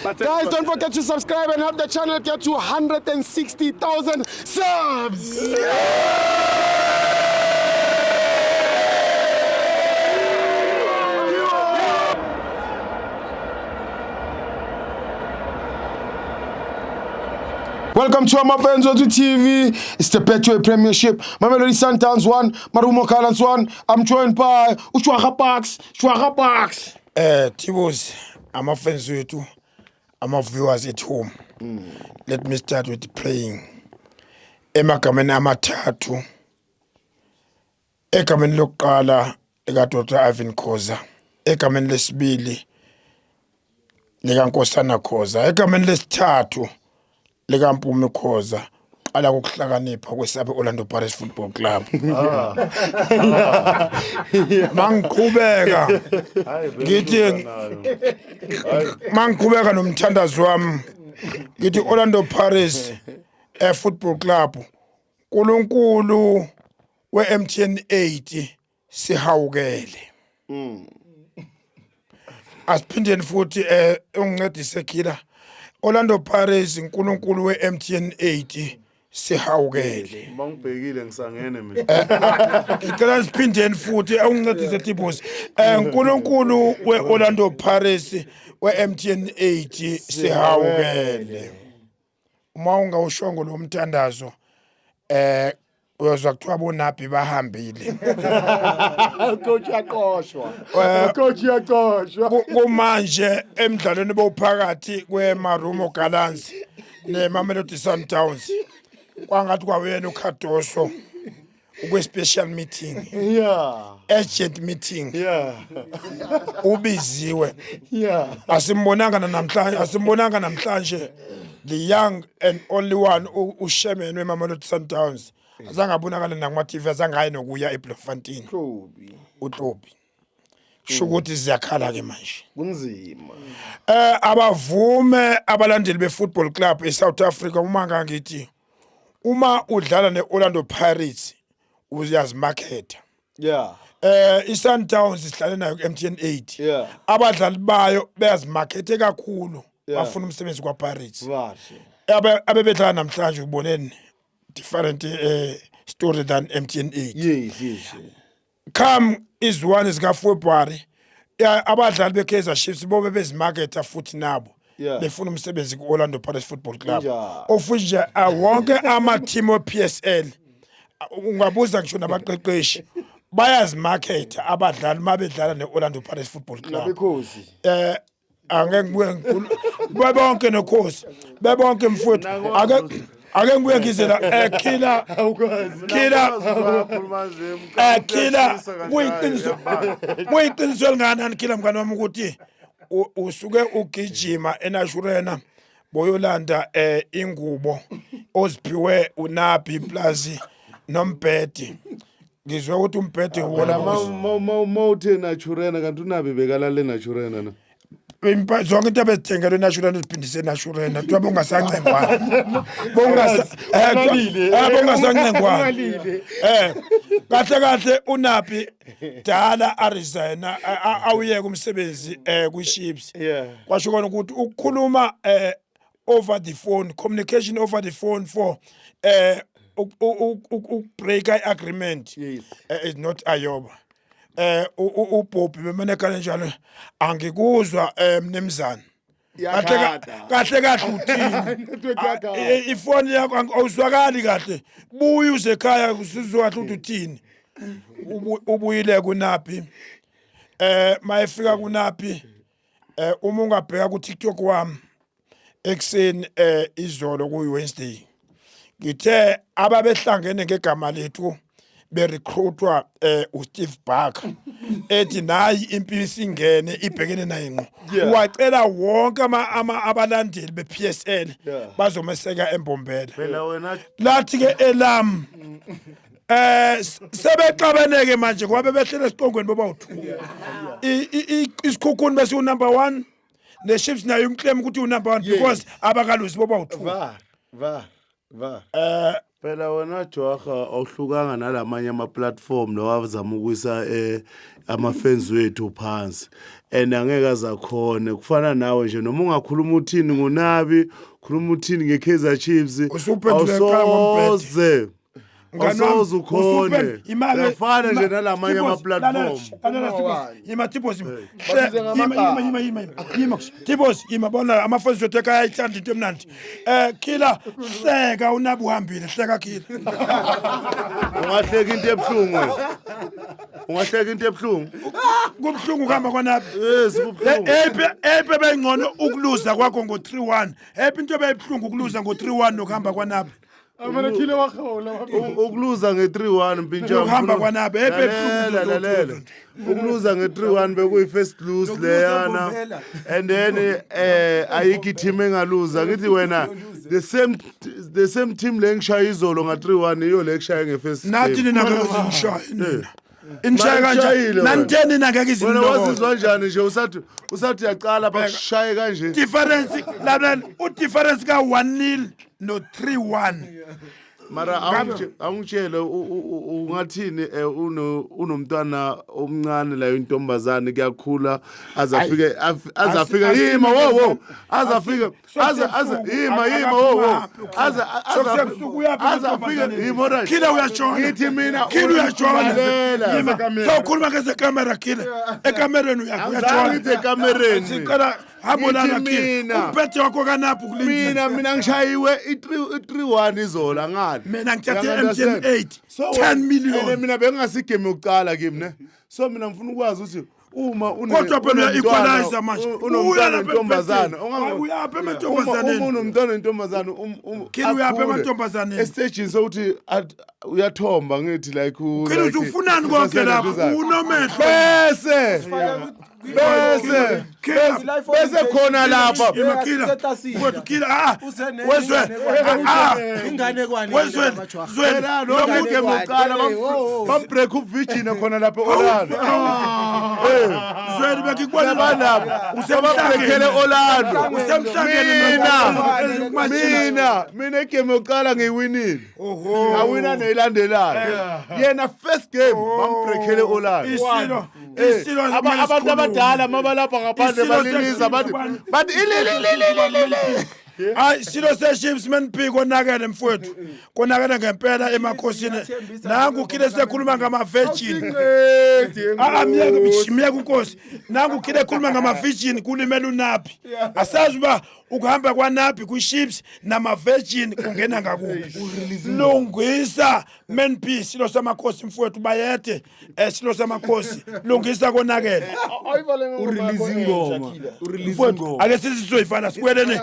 Guys, don't forget to subscribe and help the channel get to 160,000 subs. Welcome to Amafans Auto TV. It's the Betway Premiership. Mamelodi Sundowns 1, Marumo Gallants 1. I'm joined by Ushwaga Parks. Tibos, Amafans Auto, viewers at home. Let me start with praying. Emakameni amathathu. Egameni lokuqala likaDr. Ivan Khoza. Egameni lesibili likaNkosana Khoza. Egameni lesithathu likaMpumi Khoza. Qala ukuhlakanipha kwesabe Orlando Pirates Football Club. Mangiqhubeka ngithi mangiqhubeka nomthandazo wami ngithi Orlando Pirates Football Club uNkulunkulu we-MTN 8 sihawukele. Asiphindeni futhi ungincedise Khila. Orlando Pirates uNkulunkulu we-MTN 8 sihawukele. Mangibhekile ngisangene mina. Ngicela siphindeni futhi ungincedise Tibos. uNkulunkulu we-Orlando Pirates we-MTN 8 sihawukele. Uma ungawushongo lo mthandazo uyozwa kuthiwa boNabi bahambile. Coach yaqoshwa. Kumanje emidlalweni bowuphakathi kweMarumo Gallants neMamelodi Sundowns kwangathi kwawena uKhadoso ukwe-special meeting. Urgent meeting. Ubiziwe. Asimbonanga namhlanje the young and only one uSherman weMamelodi Sundowns azange abonakala nakuma-TV azangayi nokuya eBloemfontein. uTobi kusho ukuthi ziyakhala ke manje kunzima. Abavume abalandeli be-football club eSouth Africa uma ngangithi uma udlala ne-Orlando Pirates uyazimakhetha. iSundowns sihlale nayo ku-MTN 8. Abadlali bayo beyazimakhethe kakhulu bafuna umsebenzi kwaPirates. Abebedlala namhlanje uboneni different story than MTN 8. Come is one is kaFebruary. Abadlali beKaizer Chiefs bobe bezimaketha futhi nabo befuna umsebenzi ku-Orlando Pirates Football Club. Ofuthi wonke ama-team we-PSL ungabuza ngisho nabaqeqeshi bayazimaketha abadlali mabedlala ne-Orlando Pirates Football Club. Angeke ngibuye bebonke nokhosi bebonke mfowethu ake ngibuye ngizela Khila kuyiqiniso elinganani Khila mngani wami ukuthi usuke ugijima eNashurena boyolanda ingubo oziphiwe uNabi plus noMbhedi. Ngizwe ukuthi uMbhedi wona mawuthe Naturena kanti uNabi bekalale Naturena na. Zonke into abezithengelwe eNashurena uziphindise eNashurena kuthiwa bongasancengwana. Bongasancengwana. Kahle uNabi dala aresigna awuyeka umsebenzi kwiChiefs. Kwasho kona ukuthi ukukhuluma over the phone, communication over the phone for break agreement is not ayoba. Ubhobhi bemanekane njalo angikuzwa mnemzana kahle uthini ifoni yakho awuzwakali kahle buya uze ekhaya usizwa ukuthi uthini ubuyile kuNabi mayefika kuNabi uma ungabheka ku TikTok wami ekseni izolo ku Wednesday ngithe ababehlangene ngegama lethu berecruitwa uSteve Barker ethi nayi impilo singene ibhekene naye ngqo wacela wonke abalandeli bePSL bazomeseka eMbombela lathi ke elam sebexabeneke manje kwabe behlele esiqongweni bobawu2 isikhukhuni bese unumber 1 neChiefs nayo umclaim ukuthi unumber 1 because abakaluzi bobawu2 Phela wena Jwaga awuhlukanga nalamanye ama-platform lowazama ukuyisa ama-fans wethu phansi and angeke azakhona kufana nawe nje noma ungakhuluma uthini ngoNabi khuluma uthini ngeKaizer Chiefs awusoze awusoze ukhone uyafana nje nalamanye ama-platform Tibos imabona amafans wethu ayayithanda into emnandi Killer hleka uNabi uhambile hleka Killer ungahleka into ebuhlungu ungahleka into ebuhlungu kubhlungu kuhamba kwaNabi yes kubhlungu ephe bengcono ukuluza kwakho ngo3-1 ephe into ebeyibhlungu ukuluza ngo3-1 nokuhamba kwaNabi Amana khile wakhola ukuluza nge3-1 mpintsha ukuhamba kwaNabi ephe ebhlungu ukuluza nge3-1 bekuyi-first lose leyana and then ayikho team engaluza ngithi wena the same team lengishaya izolo nga3-1 iyo lekushaya nge-first nathi nina ngekuzishaya nina inshaya kanjani nanitheni nina ngeke izinto wena wazizwa njani nje usathi uyaqala bakushaye kanje difference labana udifference ka1-0 no3-1 mara angitshele ungathini unomntwana omncane la intombazane kuyakhula azafike yima wo azafike yima wo azafike yima kila uyashona ngithi mina kila uyashona so khuluma ngeze camera kila ekamereni uyashona ngithi ekamereni siqala habolana kila umphethe wakho kanaphi kulinda mina ngishayiwe i3-1 izola ngani mina ngithathe MTN 8 10 million mina bengasigame yokuqala kimi ne so mina ngifuna ukwazi ukuthi uma kodwa phela equalizer manje unomntwana ontombazana uyapha emantombazaneni uma unomntwana ontombazana kini uyapha emantombazaneni estage sokuthi uyathomba ngithi like kini ufunani konke lapho unomehlo bese khona lapha kila wezwe ingane kwani zwela lo ngeke muqala babreak uVirginia khona lapha Orlando zweli bekubona lapha usebabreakele Orlando mina igame yokuqala ngiyiwinile awina neyilandelayo yena first game bambreakele Orlando isilo abantu abadala mabalapha ngaphandle baliliza bathi Ay silo se-Chiefs maniphi konakele mfowethu konakele ngempela emakhosini nangu kile sekhuluma ngama-virgin miyeke unkosi nangu kile ekhuluma ngama-virgin kulimela uNabi asazi uba ukuhamba kwaNabi kwi-Chiefs nama-virgin kungena ngakuphi lungisa maniphi silo samakhosi mfowethu bayede silo samakhosi lungisa konakele urelease ingoma ake sizoyifana sikwelene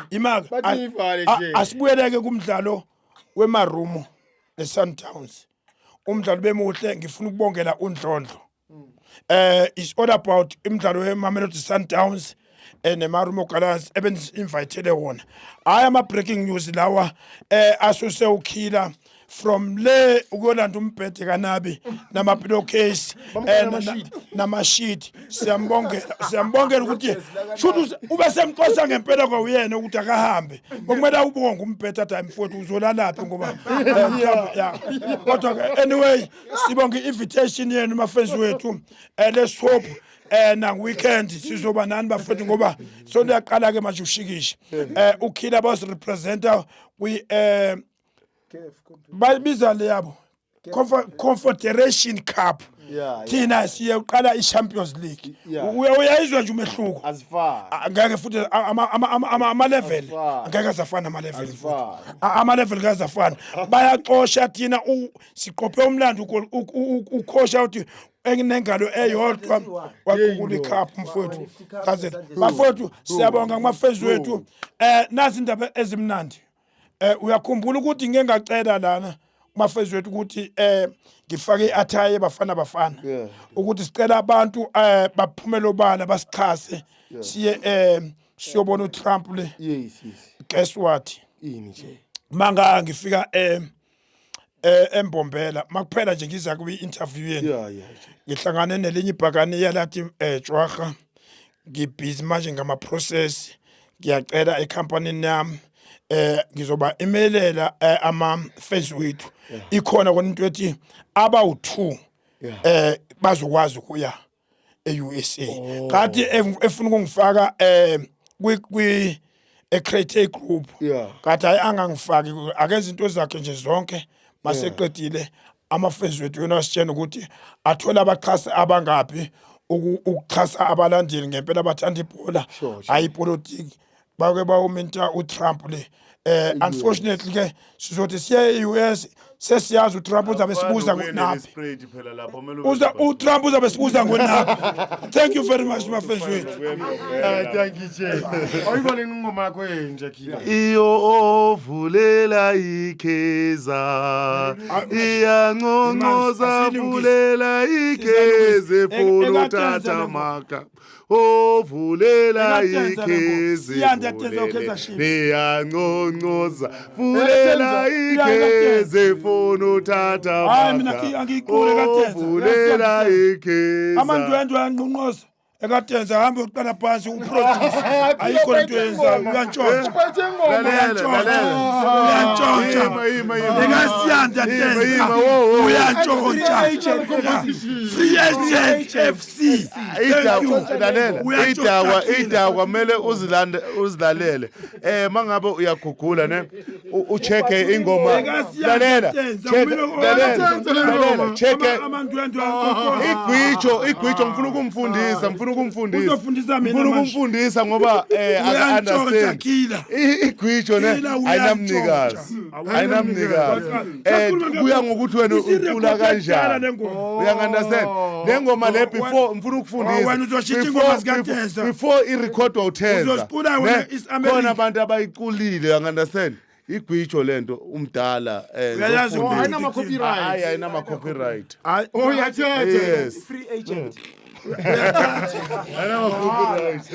imaka asibuyeleke kumdlalo weMarumo neSundowns umdlalo bemuhle ngifuna ukubongela uNdlondlo is all about imidlalo weMamelodi Sundowns neMarumo Gallants ebenzi-invitele wona hayi ama-breaking news lawa asuse ukhila from le ukolanda umbhede kaNabi nama-pillowcase namashiti siyambongela ukuthi shuthi ube semxosa ngempela kwawuyena ukuthi akahambe bokumele ubonge umbhede athi mfowethu uzolalaphi ngoba kodwa anyway sibonge invitation yenu mafans wethu let's hope na weekend sizoba nani bafethu ngoba soliyaqala ke manje ushikishe ukhila bas representer kwi bayibiza le yabo Confederation Cup thina siyeqala iChampions League uyayizwa nje umehluko ngeke futhi ama level ngeke azafana ama level ama level ngazafana bayaxosha thina siqophe umlando ukhosha uthi enginengalo eyodwa wakukuli cup mfowethu bafowethu siyabonga ngumafezi wethu nazi indaba ezimnandi uyakhumbula ukuthi ngeke ngacela lana mafezi wethu ukuthi ngifake iathaye bafana ukuthi sicela abantu baphumele obala basikhase siye siyobona uTrump le guess what ini nje manga ngifika embombela makuphela nje ngiza ku interview yeni ngihlangane nelinye ibhakani yalathi Jwaga ngibhizi manje ngama process ngiyacela ecompany nami ngizoba imelela ama fans wethu ikhona konto ethi abawu2 bazokwazi ukuya e-USA kanti efuna ukungifaka kwi create group kanti angangifaki akenza into zakhe nje zonke maseqedile ama fans wethu yona sitshena ukuthi athola abaxhasi abangapi ukuxhasa abalandeli ngempela abathanda ibhola ayipolitiki bake bawumenta uTrump le unfortunately ke sizothi siye e-US sesiyazi uTrump uzabe sibuza ngonaphi uTrump uzabe sibuza ngonaphi. Thank you very much my friends wethu. Thank you Jay. Awuyibone ingoma yakho enje Khila. Iyo ovulela ikheza iyanconcoza vulela ikheze funa uthatha maka ovulela ikhezi iyanconcoza vulela ikheze funa uthatha maka ovulela ikheza amandwendwe anqonqoza ekatenza hambe uqala phansi uproduce ayikho into yenza uyantshontsha ngiyasiyanda tenza uyantshontsha free agent FC idakwa kumele uzilalele mangabe uyagugula ne ucheke ingoma lalela cheke igwijo ngifuna ukumfundisa ngoba understand igwijo ne ayinamnikazi kuya ngokuthi wena ucula kanjani uyangandastand lengoma le before ngifuna ukufundisa before irecordwa uTenza khona abantu abayiculile uyangandastand igwijo lento umdala ayinama copyright ayinama copyright yes free agent ayinama copyright